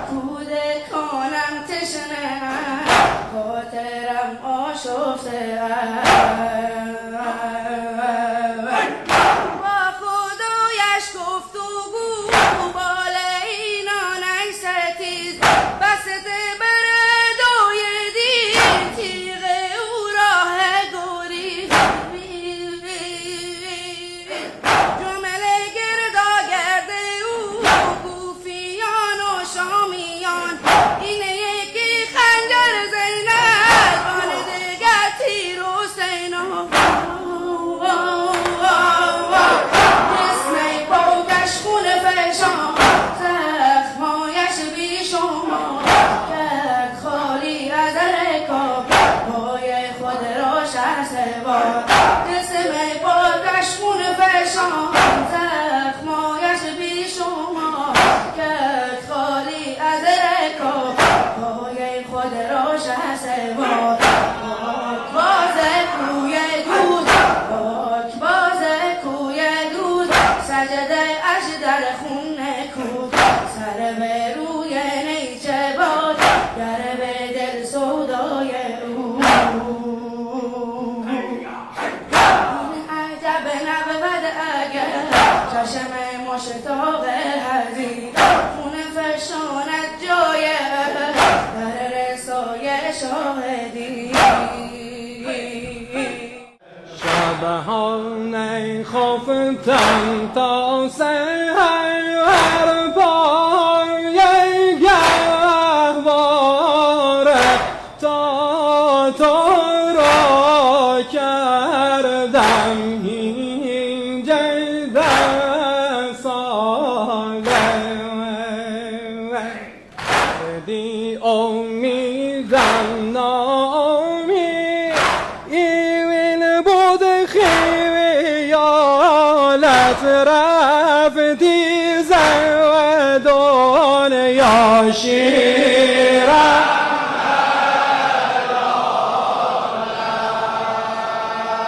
کودکانم تشنه خاطرم آشفته با خدایش گفتگو بال اینان ای ستیز بسته بر دوی دین تیغ او راه گریز جمله گرداگرد او کوفیان و شامیان این یکی خنجر زینب آن دیگر تیر و سینا جسم پاکش خون فشان زخمایش بی شما کرد خالی از رکاب پای خود را شهر سوار جسم پاکش خون فشان زخمایش بی شما کرد خالی از رکاب پای خود را شهر سوار باز کوی دود پاک باز کوی دود سجده اش در خون کود سر به روی نیچه باد گر به دل سودای او این عجب نبود اگر چشم مشتاق حزین خون فشاند جای در رسای شاهدی شبهانه خفتم تا سحر پای گهواره تا تو را کردم اینجا ساله دی امیدم نامی این بود خیالت رفتی ز دنیا شیر